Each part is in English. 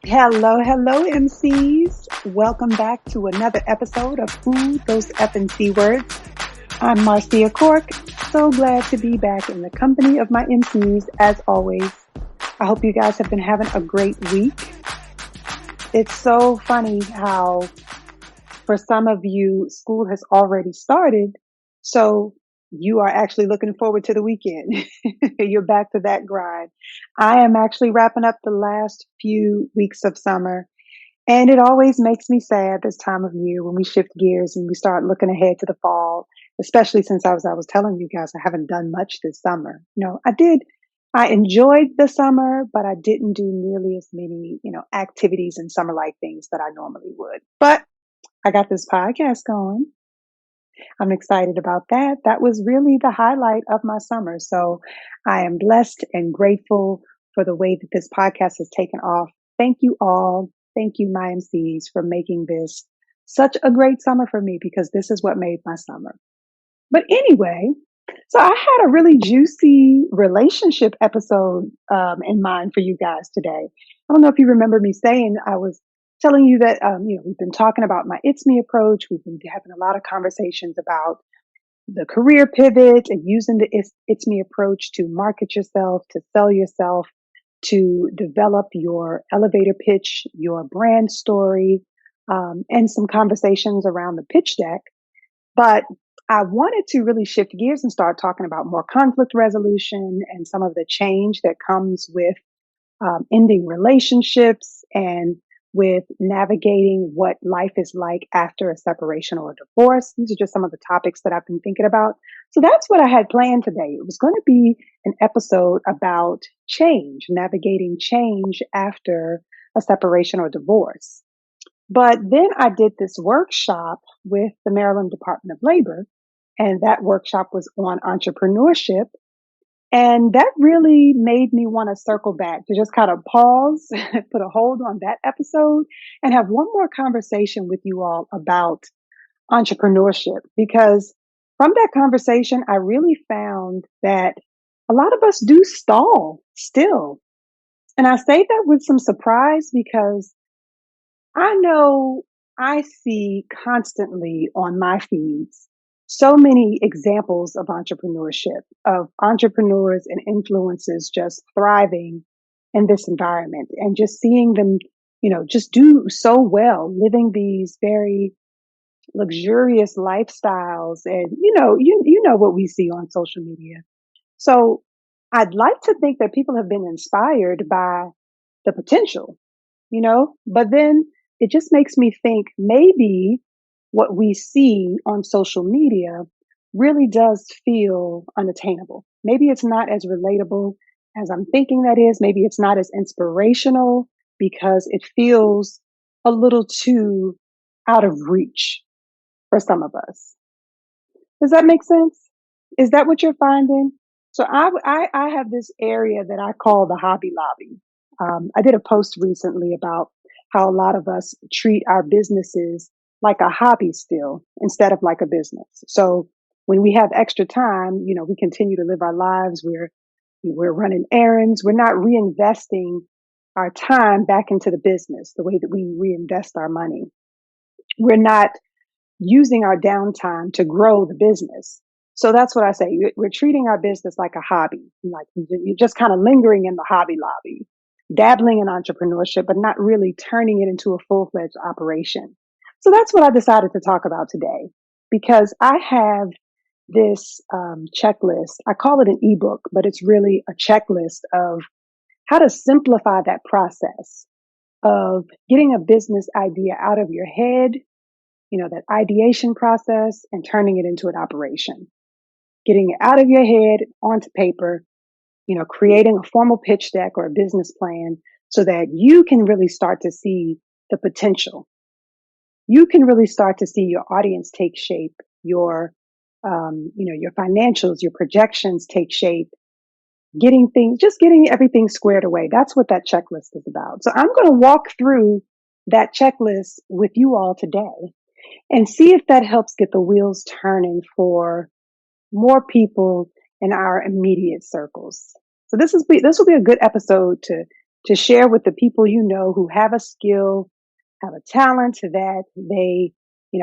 Hello, hello, MCs. Welcome back to another episode of Ooh, Those F and C Words. I'm Marcia Cork. So glad to be back in the company of my MCs as always. I hope you guys have been having a great week. It's so funny how for some of you, school has already started. So you are actually looking forward to the weekend. You're back to that grind. I am actually wrapping up the last few weeks of summer. And it always makes me sad this time of year when we shift gears and we start looking ahead to the fall, especially since I was telling you guys I haven't done much this summer. I enjoyed the summer, but I didn't do nearly as many, activities and summer like things that I normally would. But I got this podcast going. I'm excited about that. That was really the highlight of my summer. So I am blessed and grateful for the way that this podcast has taken off. Thank you all. Thank you, my MCs, for making this such a great summer for me because this is what made my summer. But anyway, so I had a really juicy relationship episode in mind for you guys today. I don't know if you remember me saying I was telling you that we've been talking about my It's Me approach. We've been having a lot of conversations about the career pivot and using the It's Me approach to market yourself, to sell yourself, to develop your elevator pitch, your brand story, and some conversations around the pitch deck. But I wanted to really shift gears and start talking about more conflict resolution and some of the change that comes with ending relationships and with navigating what life is like after a separation or a divorce. These are just some of the topics that I've been thinking about. So that's what I had planned today. It was going to be an episode about change, navigating change after a separation or divorce. But then I did this workshop with the Maryland Department of Labor, and that workshop was on entrepreneurship. And that really made me want to circle back to just kind of pause, put a hold on that episode and have one more conversation with you all about entrepreneurship. Because from that conversation, I really found that a lot of us do stall still. And I say that with some surprise because I know I see constantly on my feeds so many examples of entrepreneurship, of entrepreneurs and influencers just thriving in this environment and just seeing them, just do so well, living these very luxurious lifestyles. And, you know what we see on social media. So I'd like to think that people have been inspired by the potential, but then it just makes me think maybe what we see on social media really does feel unattainable. Maybe it's not as relatable as I'm thinking that is. Maybe it's not as inspirational because it feels a little too out of reach for some of us. Does that make sense? Is that what you're finding? So I have this area that I call the hobby lobby. I did a post recently about how a lot of us treat our businesses like a hobby still instead of like a business. So when we have extra time, we continue to live our lives. We're running errands. We're not reinvesting our time back into the business the way that we reinvest our money. We're not using our downtime to grow the business. So that's what I say. We're treating our business like a hobby. Like you're just kind of lingering in the hobby lobby, dabbling in entrepreneurship, but not really turning it into a full-fledged operation. So that's what I decided to talk about today because I have this checklist. I call it an ebook, but it's really a checklist of how to simplify that process of getting a business idea out of your head, that ideation process, and turning it into an operation. Getting it out of your head onto paper, creating a formal pitch deck or a business plan so that you can really start to see the potential. You can really start to see your audience take shape, your financials, your projections take shape, getting everything squared away. That's what that checklist is about. So I'm going to walk through that checklist with you all today and see if that helps get the wheels turning for more people in our immediate circles. So this will be a good episode to to share with the people you know who have a skill, have a talent that they,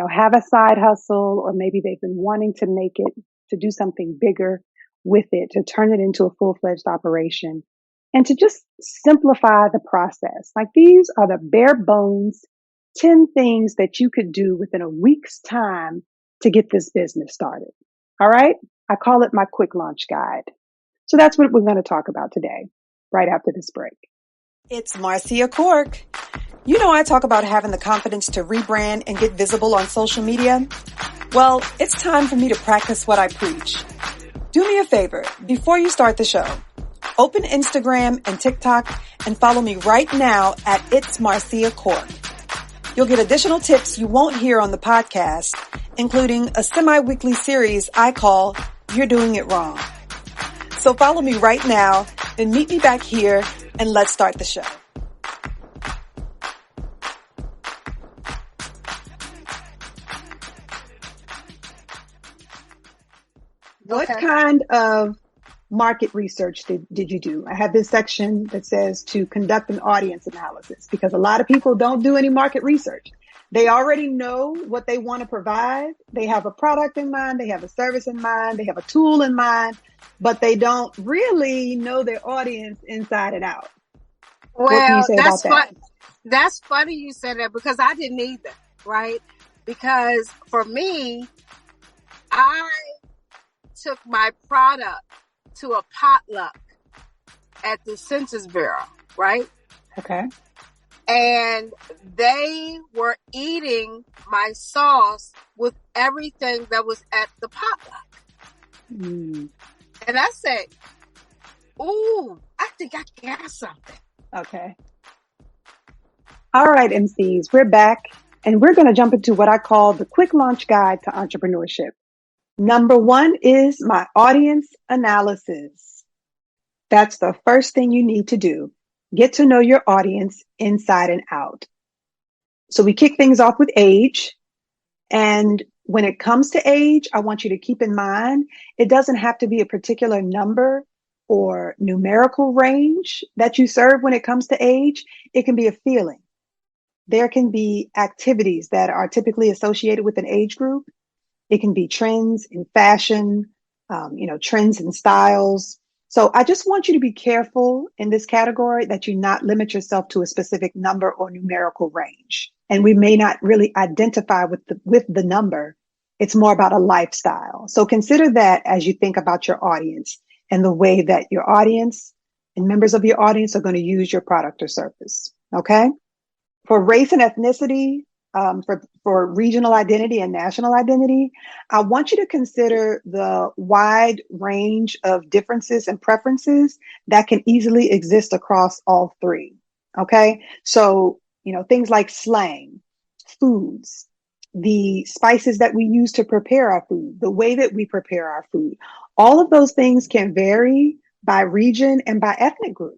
have a side hustle, or maybe they've been wanting to make it, to do something bigger with it, to turn it into a full-fledged operation, and to just simplify the process. Like, these are the bare bones 10 things that you could do within a week's time to get this business started. All right. I call it my quick launch guide. So that's what we're going to talk about today, right after this break. It's Marcia Cork. You know, I talk about having the confidence to rebrand and get visible on social media. Well, it's time for me to practice what I preach. Do me a favor, before you start the show, open Instagram and TikTok and follow me right now at It's Marcia Cork. You'll get additional tips you won't hear on the podcast, including a semi-weekly series I call You're Doing It Wrong. So follow me right now, then meet me back here, and let's start the show. What kind of market research did you do? I have this section that says to conduct an audience analysis, because a lot of people don't do any market research. They already know what they want to provide. They have a product in mind. They have a service in mind. They have a tool in mind, but they don't really know their audience inside and out. Well, what can you say about that? That's funny you said that, because I didn't either, right? Because for me, I took my product to a potluck at the Census Bureau, right? Okay. And they were eating my sauce with everything that was at the potluck. Mm. And I said, ooh, I think I got something. Okay. All right, MCs, we're back, and we're going to jump into what I call the quick launch guide to entrepreneurship. Number 1 is my audience analysis. That's the first thing you need to do. Get to know your audience inside and out. So we kick things off with age. And when it comes to age, I want you to keep in mind, it doesn't have to be a particular number or numerical range that you serve when it comes to age. It can be a feeling. There can be activities that are typically associated with an age group. It can be trends in fashion, trends in styles. So I just want you to be careful in this category that you not limit yourself to a specific number or numerical range. And we may not really identify with the number. It's more about a lifestyle. So consider that as you think about your audience and the way that your audience and members of your audience are going to use your product or service. Okay. For race and ethnicity, for regional identity and national identity, I want you to consider the wide range of differences and preferences that can easily exist across all three. Okay. So, things like slang, foods, the spices that we use to prepare our food, the way that we prepare our food, all of those things can vary by region and by ethnic group.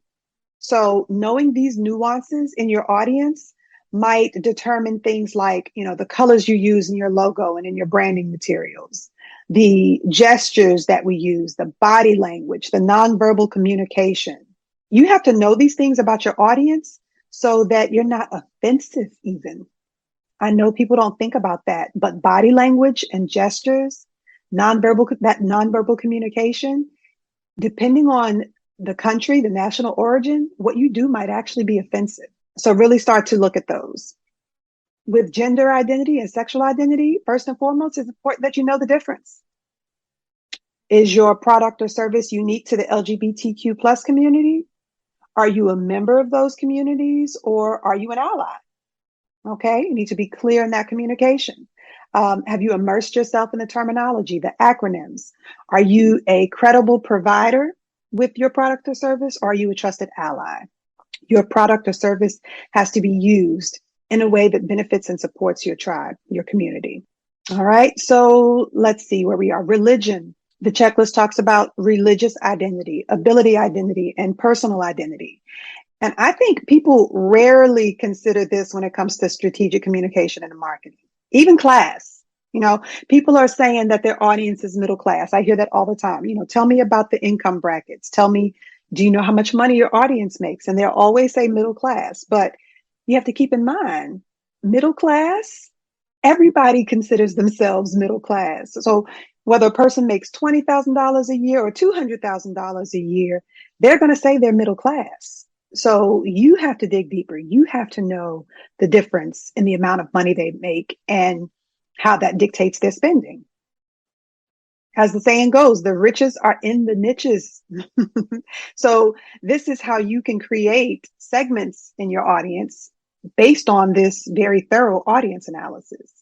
So knowing these nuances in your audience might determine things like, the colors you use in your logo and in your branding materials, the gestures that we use, the body language, the nonverbal communication. You have to know these things about your audience so that you're not offensive even. I know people don't think about that, but body language and gestures, nonverbal communication, depending on the country, the national origin, what you do might actually be offensive. So really start to look at those. With gender identity and sexual identity, first and foremost, it's important that you know the difference. Is your product or service unique to the LGBTQ plus community? Are you a member of those communities, or are you an ally? Okay, you need to be clear in that communication. Have you immersed yourself in the terminology, the acronyms? Are you a credible provider with your product or service, or are you a trusted ally? Your product or service has to be used in a way that benefits and supports your tribe, your community. All right. So let's see where we are. Religion. The checklist talks about religious identity, ability identity, and personal identity. And I think people rarely consider this when it comes to strategic communication and marketing, even class. People are saying that their audience is middle class. I hear that all the time. Tell me about the income brackets. Tell me, Do you know how much money your audience makes? And they'll always say middle class, but you have to keep in mind, middle class, everybody considers themselves middle class. So whether a person makes $20,000 a year or $200,000 a year, they're going to say they're middle class. So you have to dig deeper. You have to know the difference in the amount of money they make and how that dictates their spending. As the saying goes, the riches are in the niches. So this is how you can create segments in your audience based on this very thorough audience analysis.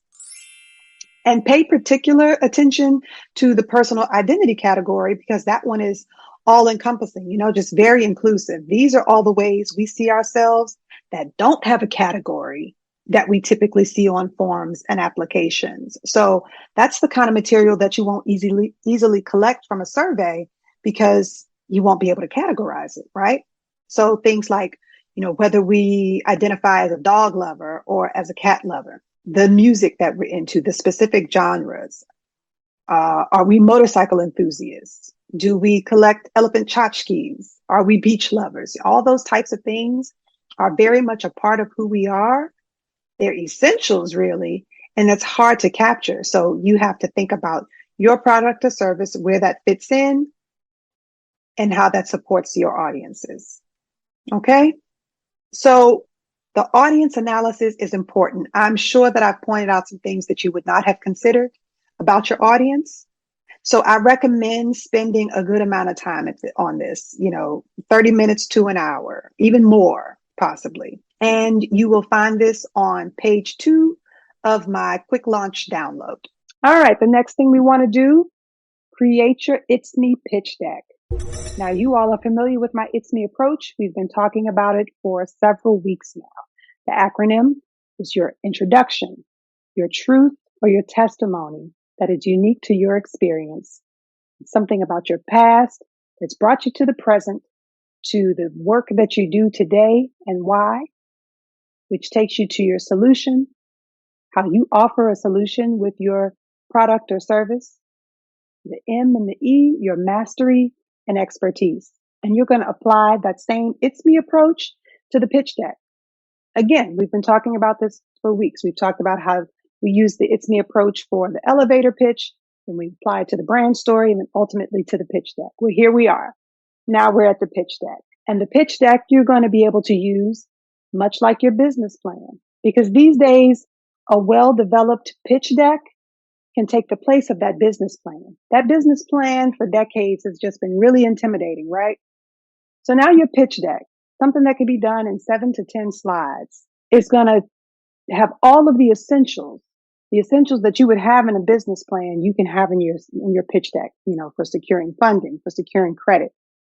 And pay particular attention to the personal identity category, because that one is all encompassing, just very inclusive. These are all the ways we see ourselves that don't have a category that we typically see on forms and applications. So that's the kind of material that you won't easily collect from a survey, because you won't be able to categorize it, right? So things like, whether we identify as a dog lover or as a cat lover, the music that we're into, the specific genres. Are we motorcycle enthusiasts? Do we collect elephant tchotchkes? Are we beach lovers? All those types of things are very much a part of who we are. They're essentials, really, and it's hard to capture. So you have to think about your product or service, where that fits in, and how that supports your audiences. Okay? So the audience analysis is important. I'm sure that I've pointed out some things that you would not have considered about your audience. So I recommend spending a good amount of time on this, 30 minutes to an hour, even more possibly. And you will find this on page 2 of my quick launch download. All right. The next thing we want to do, create your It's Me pitch deck. Now, you all are familiar with my It's Me approach. We've been talking about it for several weeks now. The acronym is your introduction, your truth or your testimony that is unique to your experience. It's something about your past that's brought you to the present, to the work that you do today and why, which takes you to your solution, how you offer a solution with your product or service, the M and the E, your mastery and expertise. And you're going to apply that same It's Me approach to the pitch deck. Again, we've been talking about this for weeks. We've talked about how we use the It's Me approach for the elevator pitch, and we apply it to the brand story, and then ultimately to the pitch deck. Well, here we are. Now we're at the pitch deck. And the pitch deck you're going to be able to use much like your business plan, because these days a well-developed pitch deck can take the place of that business plan. That business plan for decades has just been really intimidating, right? So now your pitch deck, something that can be done in 7 to 10 slides, is going to have all of the essentials that you would have in a business plan, you can have in your pitch deck, for securing funding, for securing credit,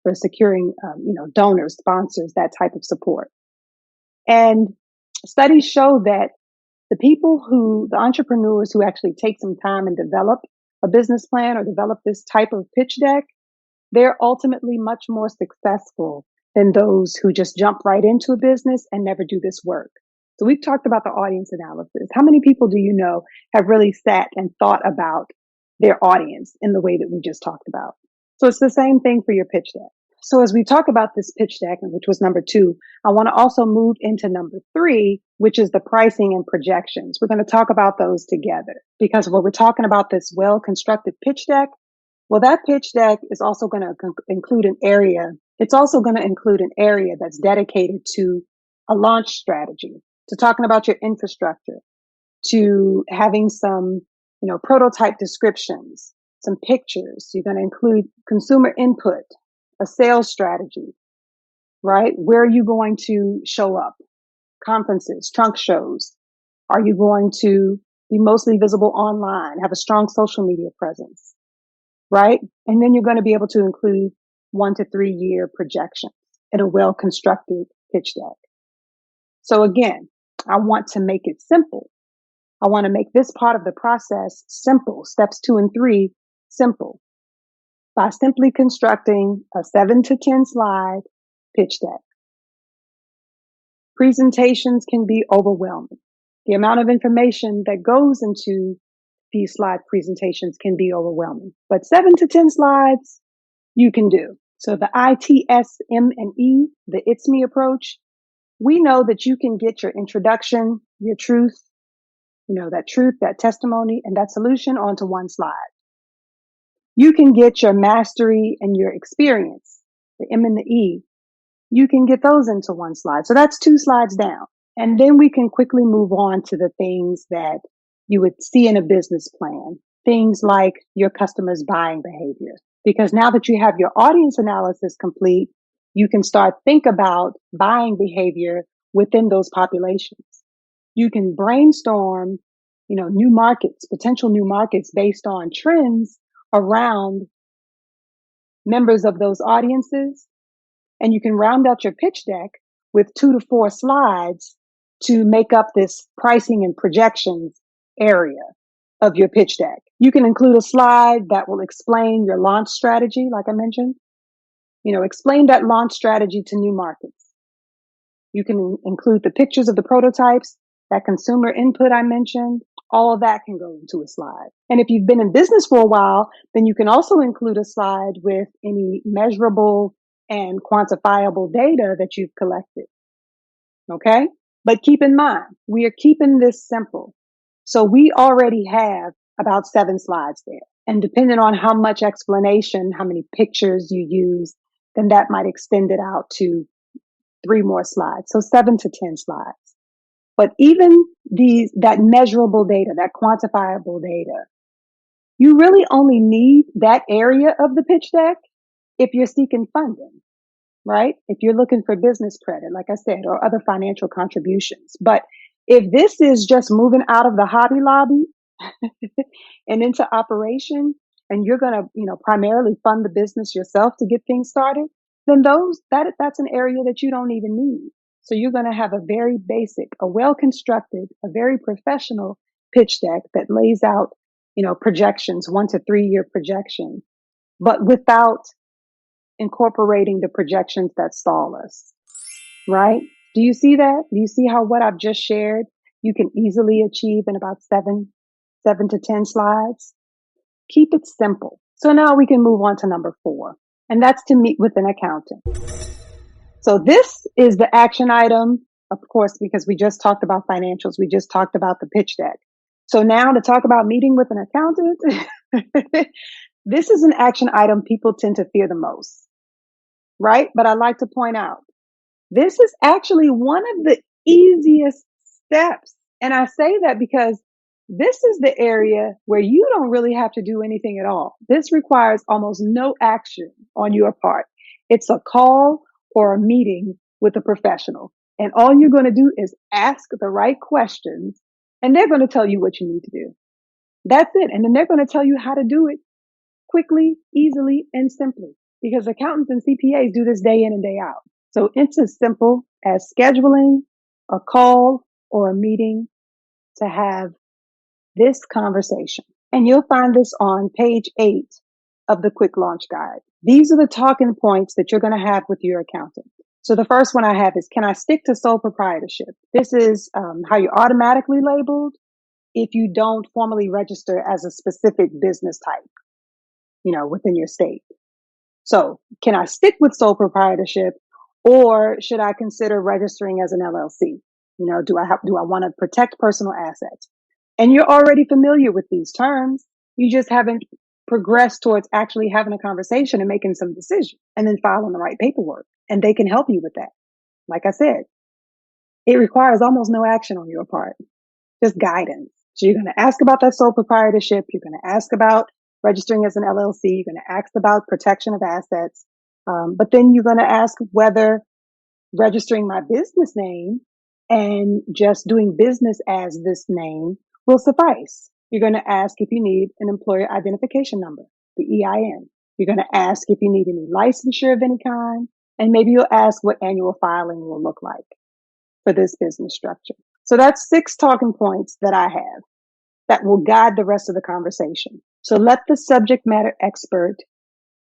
for securing, donors, sponsors, that type of support. And studies show that the entrepreneurs who actually take some time and develop a business plan or develop this type of pitch deck, they're ultimately much more successful than those who just jump right into a business and never do this work. So we've talked about the audience analysis. How many people do you know have really sat and thought about their audience in the way that we just talked about? So it's the same thing for your pitch deck. So as we talk about this pitch deck, which was number 2, I want to also move into number 3, which is the pricing and projections. We're going to talk about those together, because when we're talking about this well-constructed pitch deck, well, that pitch deck is also going to include an area. It's also going to include an area that's dedicated to a launch strategy, to talking about your infrastructure, to having some, prototype descriptions, some pictures. You're going to include consumer input, a sales strategy, right? Where are you going to show up? Conferences, trunk shows. Are you going to be mostly visible online, have a strong social media presence, right? And then you're going to be able to include 1 to 3 year projections in a well-constructed pitch deck. So again, I want to make it simple. I want to make this part of the process simple. Steps 2 and 3, simple, by simply constructing a 7 to 10 slide pitch deck. Presentations can be overwhelming. The amount of information that goes into these slide presentations can be overwhelming, but 7 to 10 slides you can do. So the ITSM and E, the It's Me approach, we know that you can get your introduction, your truth, that truth, that testimony, and that solution onto one slide. You can get your mastery and your experience, the M and the E. You can get those into one slide. So that's 2 slides down. And then we can quickly move on to the things that you would see in a business plan. Things like your customers' buying behavior. Because now that you have your audience analysis complete, you can start think about buying behavior within those populations. You can brainstorm, new markets, potential new markets based on trends around members of those audiences. And you can round out your pitch deck with 2 to 4 slides to make up this pricing and projections area of your pitch deck. You can include a slide that will explain your launch strategy, like I mentioned. Explain that launch strategy to new markets. You can include the pictures of the prototypes, that consumer input I mentioned. All of that can go into a slide. And if you've been in business for a while, then you can also include a slide with any measurable and quantifiable data that you've collected. Okay? But keep in mind, we are keeping this simple. So we already have about 7 slides there. And depending on how much explanation, how many pictures you use, then that might extend it out to 3 more slides. So 7 to 10 slides. But even that measurable data, that quantifiable data, you really only need that area of the pitch deck if you're seeking funding, right? If you're looking for business credit, like I said, or other financial contributions. But if this is just moving out of the Hobby Lobby and into operation, and you're going to, primarily fund the business yourself to get things started, then that's an area that you don't even need. So you're going to have a very basic, a well-constructed, a very professional pitch deck that lays out, projections, 1 to 3 year projections, but without incorporating the projections that stall us, right? Do you see that? Do you see how what I've just shared you can easily achieve in about 7 to 10 slides? Keep it simple. So now we can move on to number 4, and that's to meet with an accountant. So this is the action item, of course, because we just talked about financials. We just talked about the pitch deck. So now to talk about meeting with an accountant, this is an action item people tend to fear the most, right? But I like to point out, this is actually one of the easiest steps. And I say that because this is the area where you don't really have to do anything at all. This requires almost no action on your part. It's a call or a meeting with a professional. And all you're going to do is ask the right questions, and they're going to tell you what you need to do. That's it. And then they're going to tell you how to do it quickly, easily, and simply, because accountants and CPAs do this day in and day out. So it's as simple as scheduling a call or a meeting to have this conversation. And you'll find this on page 8 of the Quick Launch Guide. These are the talking points that you're going to have with your accountant. So the first one I have is, can I stick to sole proprietorship? This is how you're automatically labeled if you don't formally register as a specific business type, within your state. So can I stick with sole proprietorship, or should I consider registering as an LLC? Do I want to protect personal assets? And you're already familiar with these terms. You just haven't progressed towards actually having a conversation and making some decisions and then filing the right paperwork. And they can help you with that. Like I said, it requires almost no action on your part, just guidance. So you're going to ask about that sole proprietorship. You're going to ask about registering as an LLC. You're going to ask about protection of assets. But then you're going to ask whether registering my business name and just doing business as this name will suffice. You're going to ask if you need an employer identification number, the EIN. You're going to ask if you need any licensure of any kind. And maybe you'll ask what annual filing will look like for this business structure. So that's 6 talking points that I have that will guide the rest of the conversation. So let the subject matter expert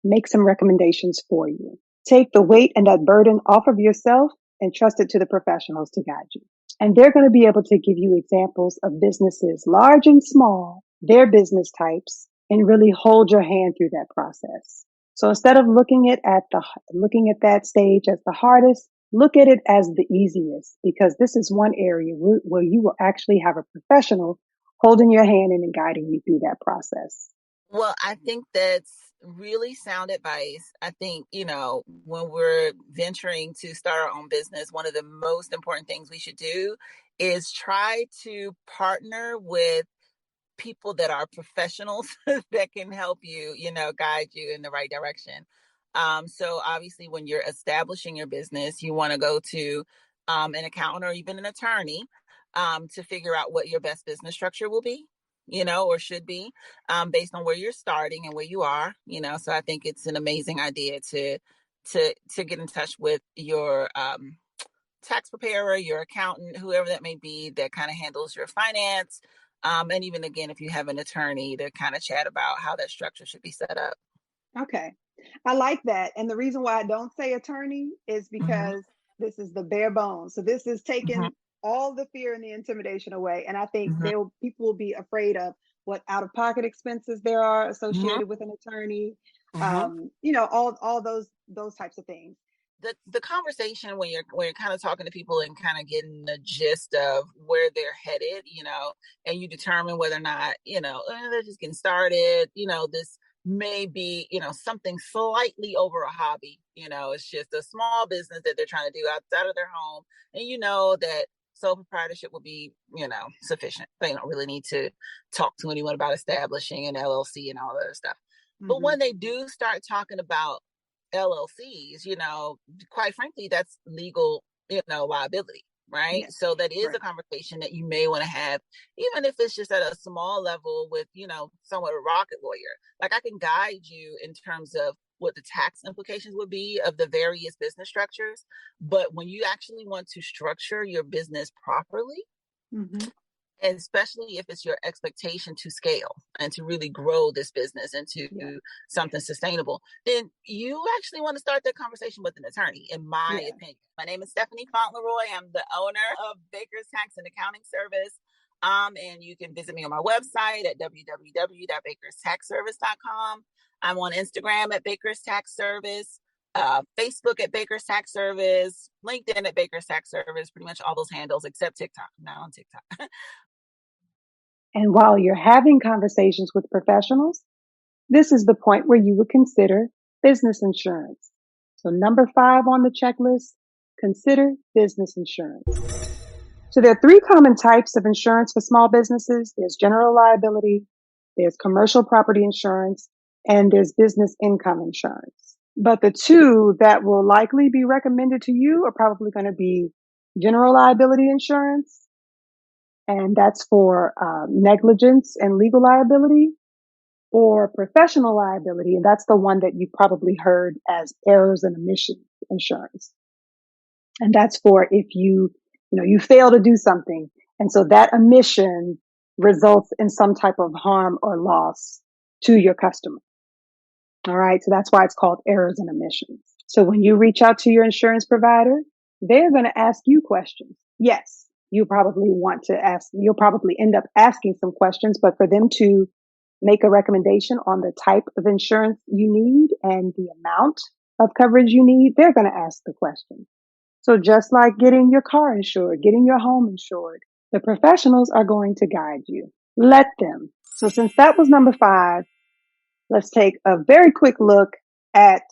make some recommendations for you. Take the weight and that burden off of yourself and trust it to the professionals to guide you. And they're going to be able to give you examples of businesses, large and small, their business types, and really hold your hand through that process. So instead of looking at that stage as the hardest, look at it as the easiest, because this is one area where you will actually have a professional holding your hand and guiding you through that process. Well, I think that's really sound advice. I think, when we're venturing to start our own business, one of the most important things we should do is try to partner with people that are professionals that can help you, guide you in the right direction. So obviously when you're establishing your business, you want to go to an accountant or even an attorney to figure out what your best business structure will be, or should be, based on where you're starting and where you are, so I think it's an amazing idea to get in touch with your tax preparer, your accountant, whoever that may be that kind of handles your finance. And even again, if you have an attorney to kind of chat about how that structure should be set up. Okay. I like that. And the reason why I don't say attorney is Mm-hmm. because this is the bare bones. So this is Mm-hmm. taking all the fear and the intimidation away. And I think Mm-hmm. people will be afraid of what out of pocket expenses there are Mm-hmm. associated with an attorney. Mm-hmm. All those types of things. The conversation when you're kind of talking to people and kind of getting the gist of where they're headed, and you determine whether or not, they're just getting started, this may be, something slightly over a hobby, it's just a small business that they're trying to do outside of their home. And that sole proprietorship will be, sufficient. They don't really need to talk to anyone about establishing an LLC and all that other stuff. But Mm-hmm. when they do start talking about LLCs, quite frankly, that's legal, liability, right? Yes. So that is a Right. conversation that you may want to have, even if it's just at a small level with, somewhat a rocket lawyer. Like I can guide you in terms of what the tax implications would be of the various business structures. But when you actually want to structure your business properly, Mm-hmm. and especially if it's your expectation to scale and to really grow this business into Yeah. something sustainable, then you actually want to start that conversation with an attorney, in my Yeah. opinion. My name is Stephanie Fauntleroy. I'm the owner of Baker's Tax and Accounting Service. And you can visit me on my website at www.bakerstaxservice.com. I'm on Instagram at Baker's Tax Service, Facebook at Baker's Tax Service, LinkedIn at Baker's Tax Service, pretty much all those handles except TikTok. I'm not on TikTok. And while you're having conversations with professionals, this is the point where you would consider business insurance. So number 5 on the checklist, consider business insurance. So there are 3 common types of insurance for small businesses. There's general liability, there's commercial property insurance, and there's business income insurance. But the 2 that will likely be recommended to you are probably going to be general liability insurance, and that's for negligence and legal liability, or professional liability, and that's the one that you probably heard as errors and omissions insurance. And that's for if you fail to do something, and so that omission results in some type of harm or loss to your customer. All right, so that's why it's called errors and omissions. So when you reach out to your insurance provider, they're going to ask you questions. Yes, you'll probably end up asking some questions, but for them to make a recommendation on the type of insurance you need and the amount of coverage you need, they're going to ask the question. So just like getting your car insured, getting your home insured, the professionals are going to guide you. Let them. So since that was number 5, let's take a very quick look at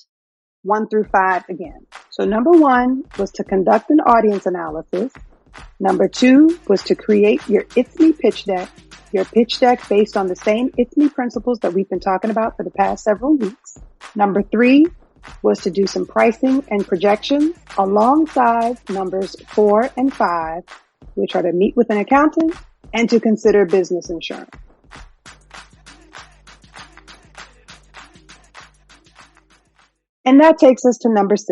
1 through 5 again. So number 1 was to conduct an audience analysis. Number 2 was to create your It's Me pitch deck. Your pitch deck based on the same It's Me principles that we've been talking about for the past several weeks. Number 3 was to do some pricing and projections alongside numbers 4 and 5, which are to meet with an accountant and to consider business insurance. And that takes us to number 6.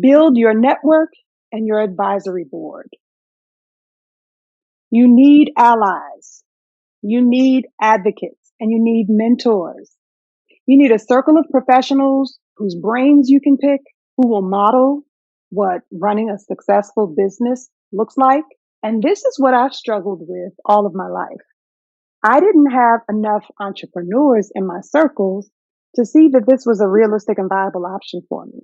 Build your network and your advisory board. You need allies. You need advocates, and you need mentors. You need a circle of professionals whose brains you can pick, who will model what running a successful business looks like. And this is what I've struggled with all of my life. I didn't have enough entrepreneurs in my circles to see that this was a realistic and viable option for me.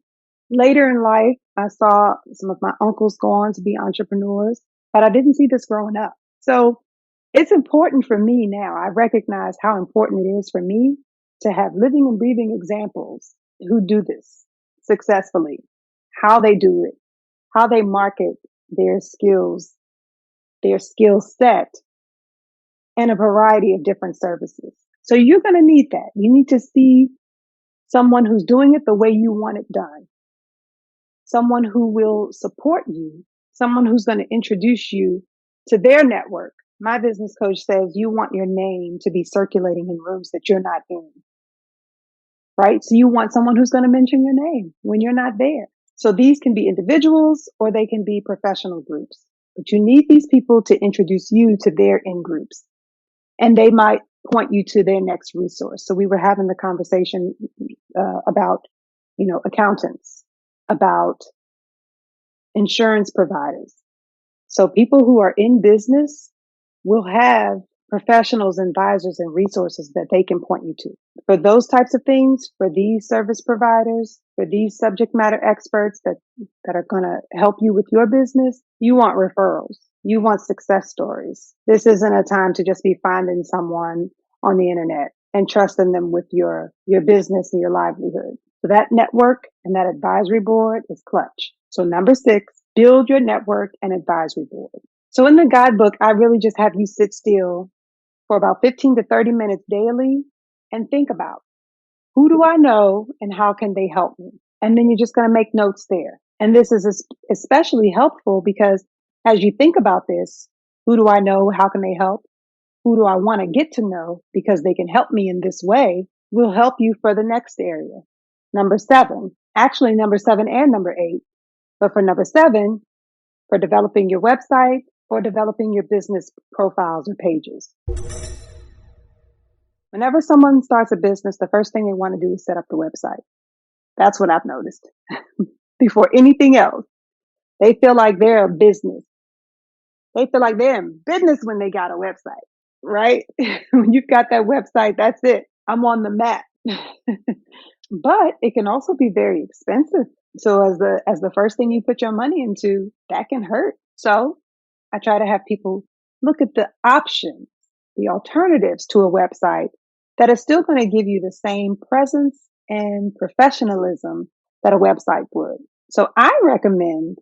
Later in life, I saw some of my uncles go on to be entrepreneurs, but I didn't see this growing up. So it's important for me now. I recognize how important it is for me to have living and breathing examples who do this successfully, how they do it, how they market their skills, their skill set, and a variety of different services. So you're going to need that. You need to see someone who's doing it the way you want it done, someone who will support you, someone who's going to introduce you to their network. My business coach says you want your name to be circulating in rooms that you're not in, right? So you want someone who's going to mention your name when you're not there. So these can be individuals or they can be professional groups, but you need these people to introduce you to their in groups, and they might point you to their next resource. So we were having the conversation about, accountants, about insurance providers. So people who are in business will have professionals, advisors, and resources that they can point you to. For those types of things, for these service providers, for these subject matter experts that are going to help you with your business, you want referrals. You want success stories. This isn't a time to just be finding someone on the internet and trusting them with your business and your livelihood. So that network and that advisory board is clutch. So number 6, build your network and advisory board. So in the guidebook, I really just have you sit still for about 15 to 30 minutes daily and think about, who do I know and how can they help me? And then you're just going to make notes there. And this is especially helpful because as you think about this, who do I know? How can they help? Who do I want to get to know because they can help me in this way will help you for the next area. Number 7 and number 8. But for number 7, for developing your website or developing your business profiles or pages. Whenever someone starts a business, the first thing they want to do is set up the website. That's what I've noticed. Before anything else, they feel like they're a business. They feel like they're in business when they got a website, right? When you've got that website, that's it. I'm on the map. But it can also be very expensive. So as the first thing you put your money into, that can hurt. So I try to have people look at the options, the alternatives to a website that is still going to give you the same presence and professionalism that a website would. So I recommend,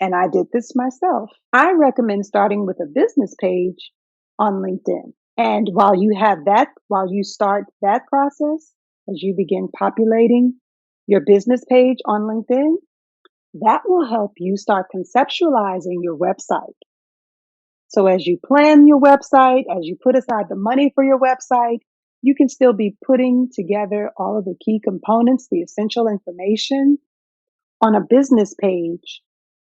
and I did this myself, I recommend starting with a business page on LinkedIn. And while you start that process, as you begin populating your business page on LinkedIn, that will help you start conceptualizing your website. So as you plan your website, as you put aside the money for your website, you can still be putting together all of the key components, the essential information on a business page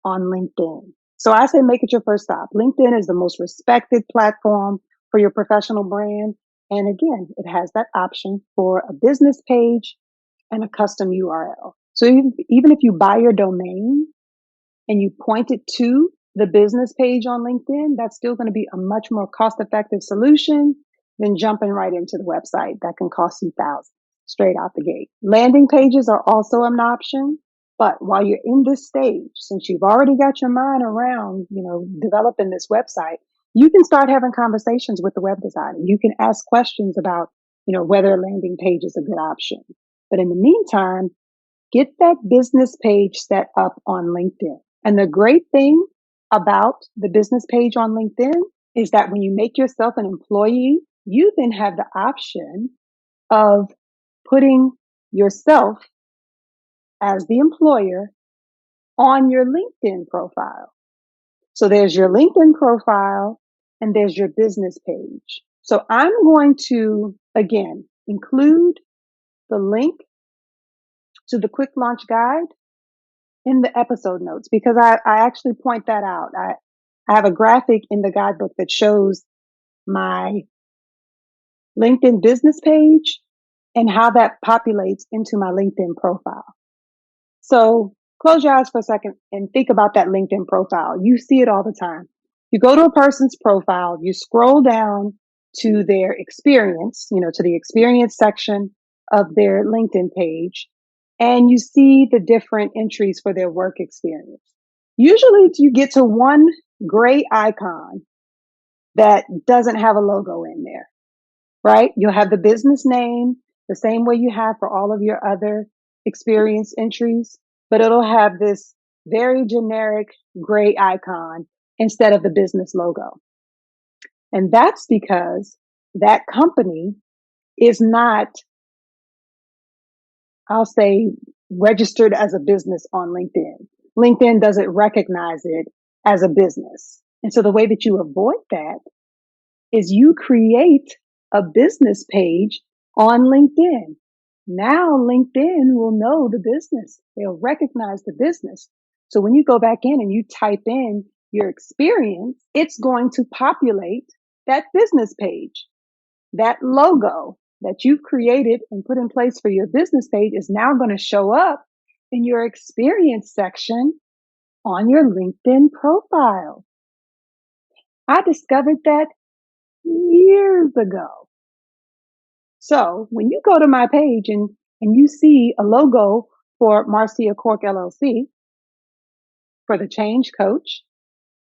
on LinkedIn. So I say make it your first stop. LinkedIn is the most respected platform for your professional brand. And again, it has that option for a business page and a custom URL. So even if you buy your domain and you point it to the business page on LinkedIn, that's still going to be a much more cost-effective solution than jumping right into the website. That can cost you thousands straight out the gate. Landing pages are also an option. But while you're in this stage, since you've already got your mind around, developing this website, you can start having conversations with the web designer. You can ask questions about, whether a landing page is a good option. But in the meantime, get that business page set up on LinkedIn. And the great thing about the business page on LinkedIn is that when you make yourself an employee, you then have the option of putting yourself as the employer on your LinkedIn profile. So there's your LinkedIn profile and there's your business page. So I'm going to, again, include the link to the quick launch guide in the episode notes because I actually point that out. I have a graphic in the guidebook that shows my LinkedIn business page and how that populates into my LinkedIn profile. So close your eyes for a second and think about that LinkedIn profile. You see it all the time. You go to a person's profile, you scroll down to their experience, to the experience section, of their LinkedIn page and you see the different entries for their work experience. Usually you get to one gray icon that doesn't have a logo in there, right? You'll have the business name the same way you have for all of your other experience entries, but it'll have this very generic gray icon instead of the business logo. And that's because that company is not, I'll say, registered as a business on LinkedIn. LinkedIn doesn't recognize it as a business. And so the way that you avoid that is you create a business page on LinkedIn. Now LinkedIn will know the business. They'll recognize the business. So when you go back in and you type in your experience, it's going to populate that business page. That logo that you've created and put in place for your business page is now going to show up in your experience section on your LinkedIn profile. I discovered that years ago. So when you go to my page and you see a logo for Marcia Cork LLC for the Change Coach,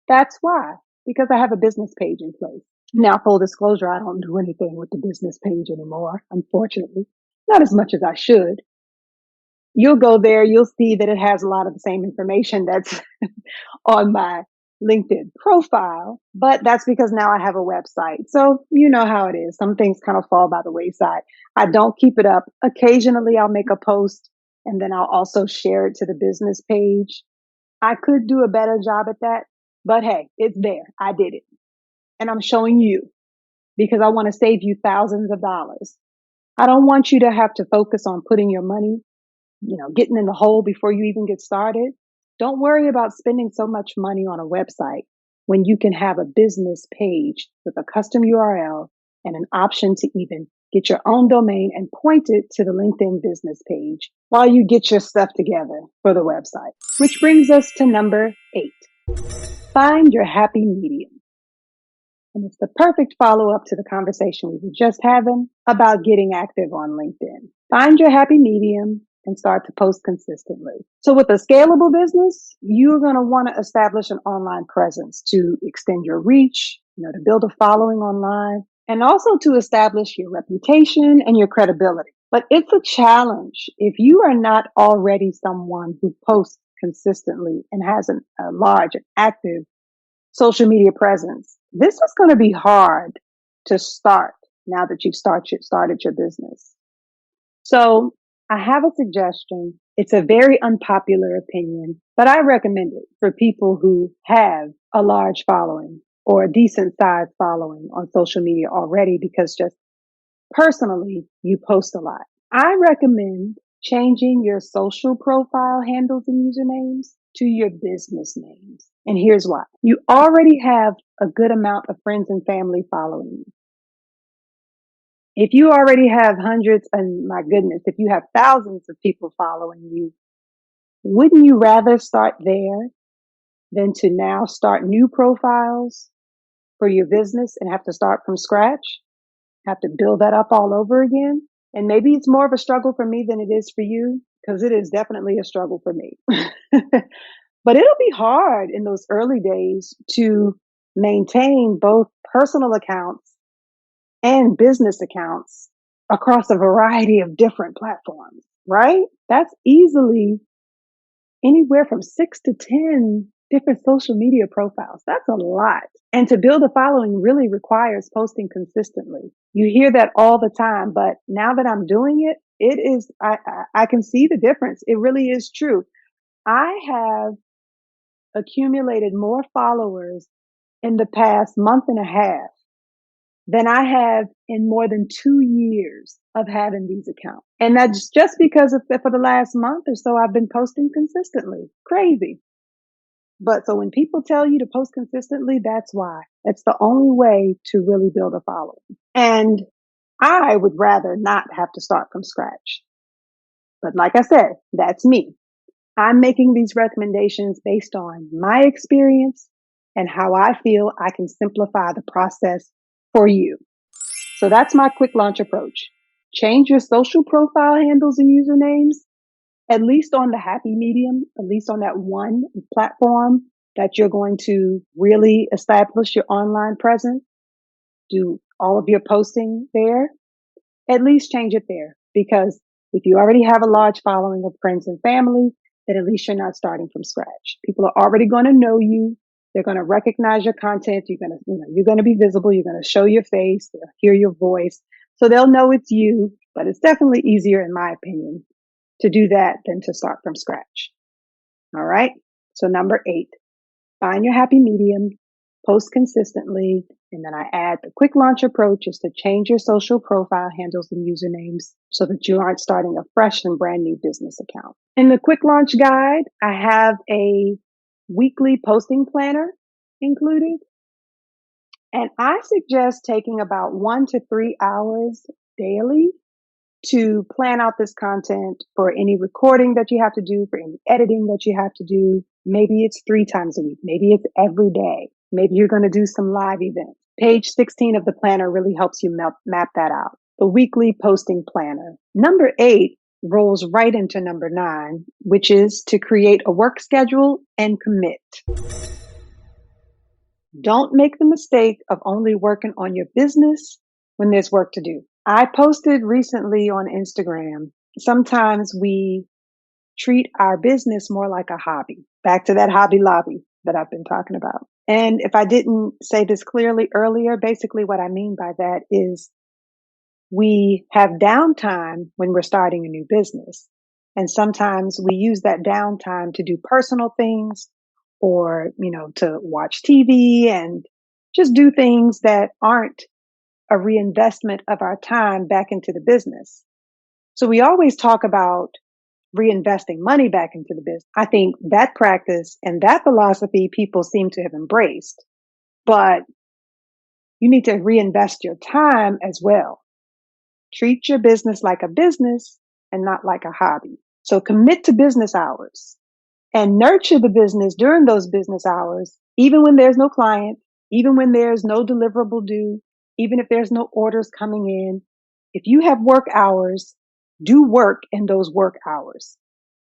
that's why, because I have a business page in place. Now, full disclosure, I don't do anything with the business page anymore, unfortunately. Not as much as I should. You'll go there, you'll see that it has a lot of the same information that's on my LinkedIn profile, but that's because now I have a website. So you know how it is. Some things kind of fall by the wayside. I don't keep it up. Occasionally I'll make a post and then I'll also share it to the business page. I could do a better job at that, but hey, it's there. I did it. And I'm showing you because I want to save you thousands of dollars. I don't want you to have to focus on putting your money, getting in the hole before you even get started. Don't worry about spending so much money on a website when you can have a business page with a custom URL and an option to even get your own domain and point it to the LinkedIn business page while you get your stuff together for the website. Which brings us to number 8. Find your happy medium. And it's the perfect follow-up to the conversation we were just having about getting active on LinkedIn. Find your happy medium and start to post consistently. So with a scalable business, you're going to want to establish an online presence to extend your reach, to build a following online, and also to establish your reputation and your credibility. But it's a challenge if you are not already someone who posts consistently and has a large and active social media presence. This is going to be hard to start now that you've started your business. So I have a suggestion. It's a very unpopular opinion, but I recommend it for people who have a large following or a decent sized following on social media already, because just personally, you post a lot. I recommend changing your social profile handles and usernames to your business names. And here's why. You already have a good amount of friends and family following you. If you already have hundreds, and my goodness, if you have thousands of people following you, wouldn't you rather start there than to now start new profiles for your business and have to start from scratch? Have to build that up all over again? And maybe it's more of a struggle for me than it is for you, because it is definitely a struggle for me. But it'll be hard in those early days to maintain both personal accounts and business accounts across a variety of different platforms, right? That's easily anywhere from 6 to 10 different social media profiles. That's a lot. And to build a following really requires posting consistently. You hear that all the time, but now that I'm doing it, I can see the difference. It really is true. I have accumulated more followers in the past month and a half than I have in more than 2 years of having these accounts. And that's just because for the last month or so, I've been posting consistently. Crazy. But so when people tell you to post consistently, that's why. It's the only way to really build a following. And I would rather not have to start from scratch. But like I said, that's me. I'm making these recommendations based on my experience and how I feel I can simplify the process for you. So that's my quick launch approach. Change your social profile handles and usernames, at least on the happy medium, at least on that one platform that you're going to really establish your online presence. Do all of your posting there. At least change it there, because if you already have a large following of friends and family, then at least you're not starting from scratch. People are already going to know you. They're going to recognize your content. You're going to be visible. You're going to show your face. They'll hear your voice. So they'll know it's you, but it's definitely easier, in my opinion, to do that than to start from scratch. All right. So number 8, find your happy medium, post consistently. And then I add the quick launch approach is to change your social profile handles and usernames so that you aren't starting a fresh and brand new business account. In the quick launch guide, I have a weekly posting planner included. And I suggest taking about 1 to 3 hours daily to plan out this content for any recording that you have to do, for any editing that you have to do. Maybe it's 3 times a week. Maybe it's every day. Maybe you're going to do some live events. Page 16 of the planner really helps you map that out. The weekly posting planner. Number 8 rolls right into number 9, which is to create a work schedule and commit. Don't make the mistake of only working on your business when there's work to do. I posted recently on Instagram, sometimes we treat our business more like a hobby. Back to that Hobby Lobby that I've been talking about. And if I didn't say this clearly earlier, basically what I mean by that is we have downtime when we're starting a new business. And sometimes we use that downtime to do personal things or, to watch TV and just do things that aren't a reinvestment of our time back into the business. So we always talk about reinvesting money back into the business. I think that practice and that philosophy people seem to have embraced, but you need to reinvest your time as well. Treat your business like a business and not like a hobby. So commit to business hours and nurture the business during those business hours, even when there's no client, even when there's no deliverable due, even if there's no orders coming in. If you have work hours, do work in those work hours.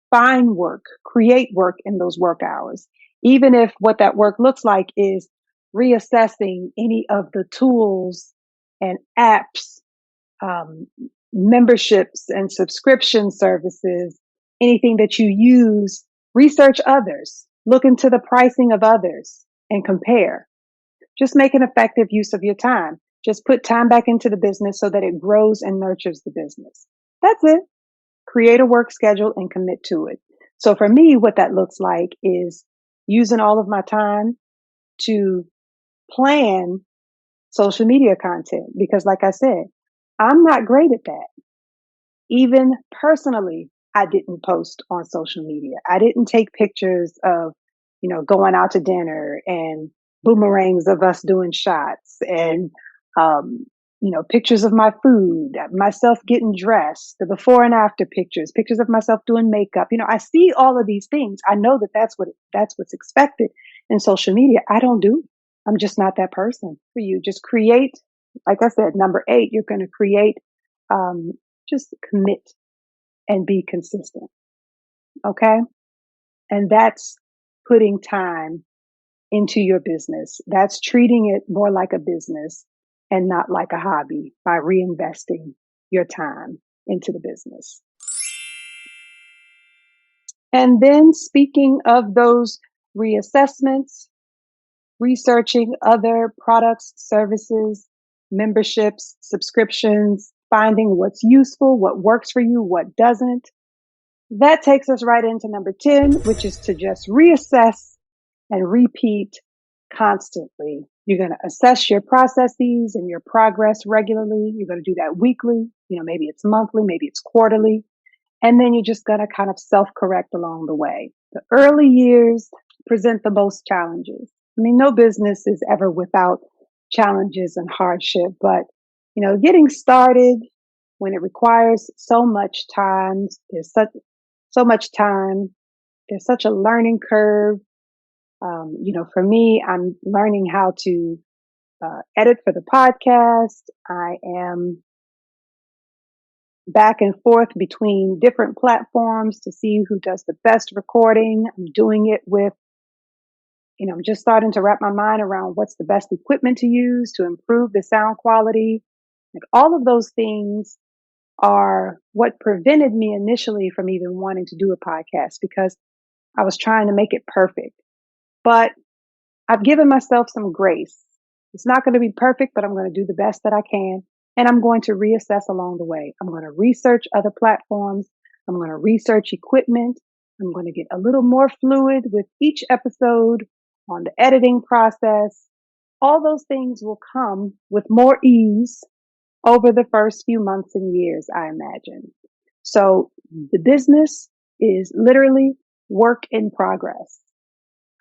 Find work, create work in those work hours. Even if what that work looks like is reassessing any of the tools and apps, memberships and subscription services, anything that you use, research others, look into the pricing of others and compare. Just make an effective use of your time. Just put time back into the business so that it grows and nurtures the business. That's it. Create a work schedule and commit to it. So for me, what that looks like is using all of my time to plan social media content, because like I said, I'm not great at that. Even personally, I didn't post on social media. I didn't take pictures of, going out to dinner and boomerangs of us doing shots and, pictures of my food, myself getting dressed, the before and after pictures of myself doing makeup. I see all of these things. I know that that's what's expected in social media. I don't do it. I'm just not that person. For you, just create, like I said, number 8, you're going to create, just commit and be consistent. Okay. And that's putting time into your business. That's treating it more like a business and not like a hobby by reinvesting your time into the business. And then speaking of those reassessments, researching other products, services, memberships, subscriptions, finding what's useful, what works for you, what doesn't. That takes us right into number 10, which is to just reassess and repeat constantly. You're going to assess your processes and your progress regularly. You're going to do that weekly. Maybe it's monthly, maybe it's quarterly. And then you're just going to kind of self-correct along the way. The early years present the most challenges. No business is ever without challenges and hardship, but, getting started when it requires so much time, there's so much time, there's such a learning curve. For me, I'm learning how to edit for the podcast. I am back and forth between different platforms to see who does the best recording. I'm doing it with, I'm just starting to wrap my mind around what's the best equipment to use to improve the sound quality. Like all of those things are what prevented me initially from even wanting to do a podcast because I was trying to make it perfect. But I've given myself some grace. It's not going to be perfect, but I'm going to do the best that I can. And I'm going to reassess along the way. I'm going to research other platforms. I'm going to research equipment. I'm going to get a little more fluid with each episode on the editing process. All those things will come with more ease over the first few months and years, I imagine. So the business is literally work in progress.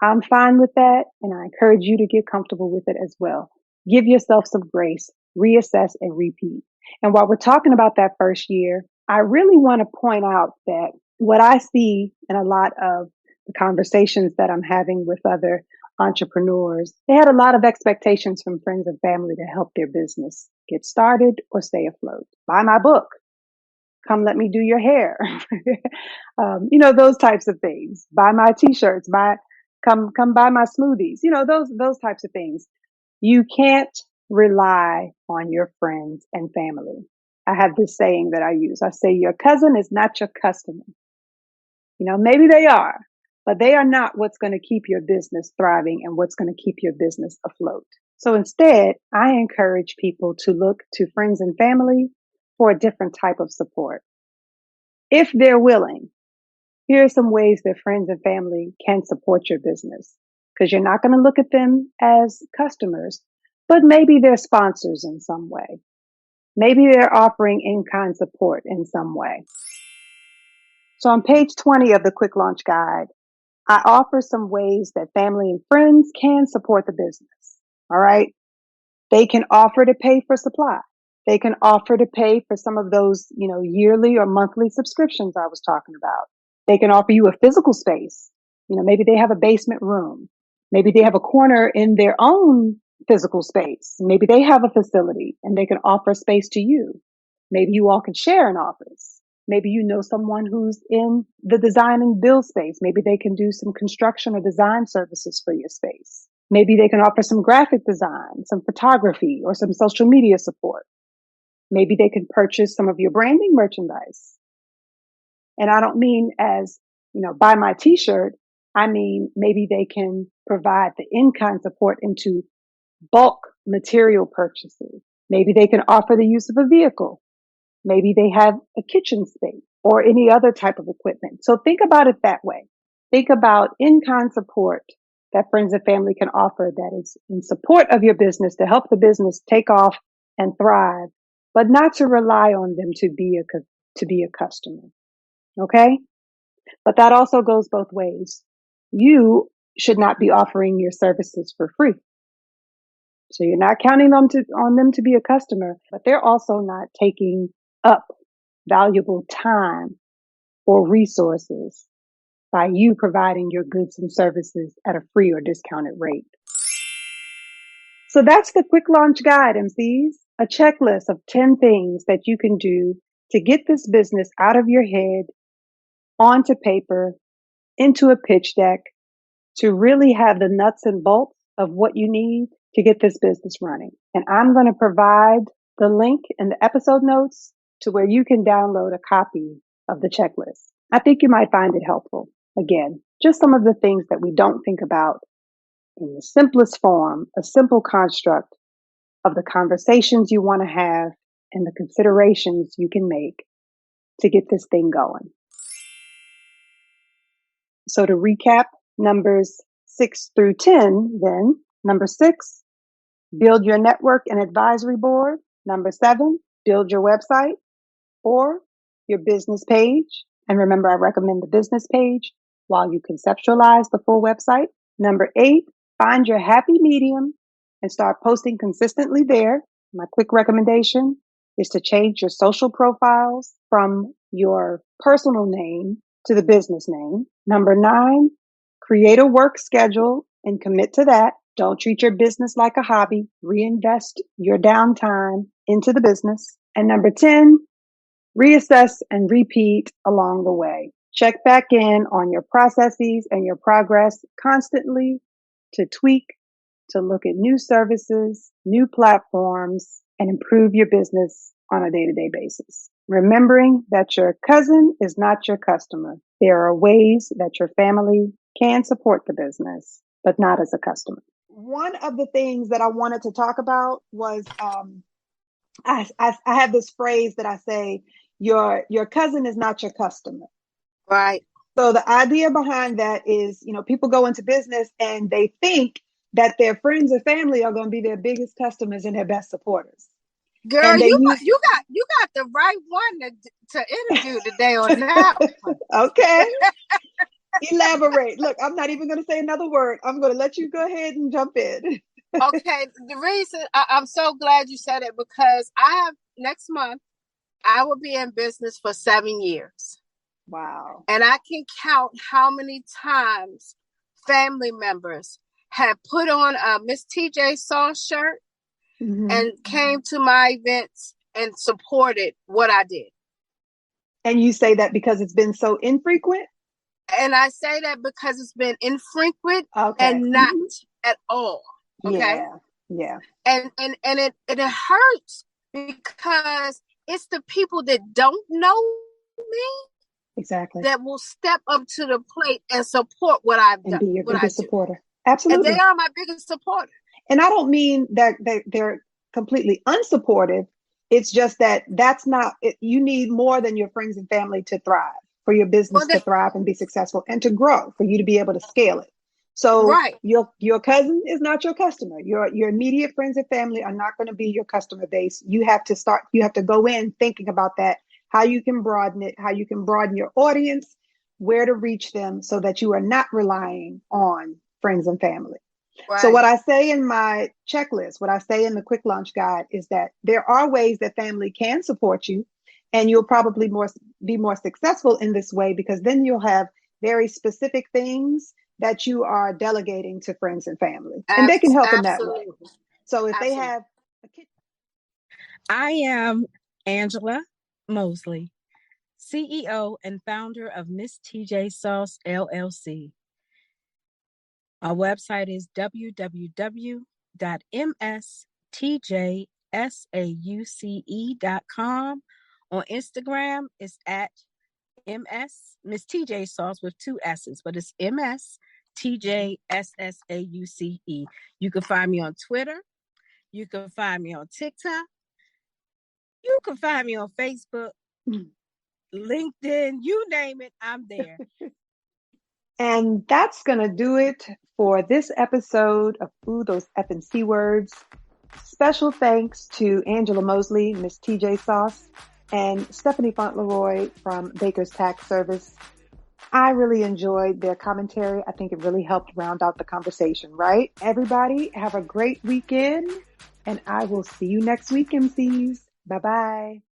I'm fine with that, and I encourage you to get comfortable with it as well. Give yourself some grace, reassess, and repeat. And while we're talking about that first year, I really want to point out that what I see in a lot of the conversations that I'm having with other entrepreneurs, they had a lot of expectations from friends and family to help their business get started or stay afloat. Buy my book. Come let me do your hair. Those types of things. Buy my t-shirts, come buy my smoothies, those types of things. You can't rely on your friends and family. I have this saying that I use. I say your cousin is not your customer. Maybe they are, but they are not what's going to keep your business thriving and what's going to keep your business afloat. So instead, I encourage people to look to friends and family for a different type of support. If they're willing, here are some ways that friends and family can support your business, because you're not going to look at them as customers, but maybe they're sponsors in some way. Maybe they're offering in-kind support in some way. So on page 20 of the Quick Launch Guide, I offer some ways that family and friends can support the business. All right. They can offer to pay for supply. They can offer to pay for some of those, yearly or monthly subscriptions I was talking about. They can offer you a physical space. Maybe they have a basement room. Maybe they have a corner in their own physical space. Maybe they have a facility and they can offer space to you. Maybe you all can share an office. Maybe you know someone who's in the design and build space. Maybe they can do some construction or design services for your space. Maybe they can offer some graphic design, some photography, or some social media support. Maybe they can purchase some of your branding merchandise. And I don't mean as, buy my t-shirt. I mean, maybe they can provide the in-kind support into bulk material purchases. Maybe they can offer the use of a vehicle. Maybe they have a kitchen space or any other type of equipment. So think about it that way. Think about in-kind support that friends and family can offer that is in support of your business to help the business take off and thrive, but not to rely on them to be a customer. Okay? But that also goes both ways. You should not be offering your services for free. So you're not counting on them to be a customer, but they're also not taking up valuable time or resources by you providing your goods and services at a free or discounted rate. So that's the Quick Launch Guide, MCs, a checklist of 10 things that you can do to get this business out of your head, onto paper, into a pitch deck, to really have the nuts and bolts of what you need to get this business running. And I'm going to provide the link in the episode notes to where you can download a copy of the checklist. I think you might find it helpful. Again, just some of the things that we don't think about in the simplest form, a simple construct of the conversations you want to have and the considerations you can make to get this thing going. So to recap, numbers 6 through 10, then number 6, build your network and advisory board. Number 7, build your website or your business page. And remember, I recommend the business page while you conceptualize the full website. Number 8, find your happy medium and start posting consistently there. My quick recommendation is to change your social profiles from your personal name to the business name. Number 9, create a work schedule and commit to that. Don't treat your business like a hobby. Reinvest your downtime into the business. And number 10, Reassess and repeat along the way. Check back in on your processes and your progress constantly to tweak, to look at new services, new platforms, and improve your business on a day-to-day basis. Remembering that your cousin is not your customer. There are ways that your family can support the business, but not as a customer. One of the things that I wanted to talk about was I have this phrase that I say, your cousin is not your customer. Right. So the idea behind that is, people go into business and they think that their friends or family are going to be their biggest customers and their best supporters. Girl, and you got the right one to interview today on that one. Okay. Elaborate. Look, I'm not even going to say another word. I'm going to let you go ahead and jump in. Okay. The reason I'm so glad you said it, because next month, I will be in business for 7 years. Wow. And I can count how many times family members have put on a Miss TJ Sauce shirt and came to my events and supported what I did. And you say that because it's been so infrequent? And I say that because it's been infrequent and not at all. Okay. Yeah. And it hurts because it's the people that don't know me exactly that will step up to the plate and support what I've done. And be your biggest supporter. Absolutely. And they are my biggest supporter. And I don't mean that they're completely unsupportive. It's just that's not it. You need more than your friends and family to thrive, for your business to thrive and be successful and to grow, for you to be able to scale it. So your cousin is not your customer. Your immediate friends and family are not going to be your customer base. You have to go in thinking about that, how you can broaden it, how you can broaden your audience, where to reach them so that you are not relying on friends and family. Right. So what I say in my checklist, what I say in the quick launch guide is that there are ways that family can support you, and you'll probably be more successful in this way, because then you'll have very specific things that you are delegating to friends and family, and they can help in that way. So if they have a kid. I am Angela Mosley, CEO and founder of Miss TJ Sauce LLC. Our website is www.mstjsauce.com. On Instagram, it's at Miss TJ Sauce with 2 S's, but it's MSTJSSAUCE. You can find me on Twitter. You can find me on TikTok. You can find me on Facebook, LinkedIn, you name it, I'm there. And that's going to do it for this episode of Ooh, Those Effing C Words. Special thanks to Angela Mosley, Miss TJ Sauce, and Stephanie Fauntleroy from Baker's Tax Service. I really enjoyed their commentary. I think it really helped round out the conversation, right? Everybody, have a great weekend, and I will see you next week, MCs. Bye-bye.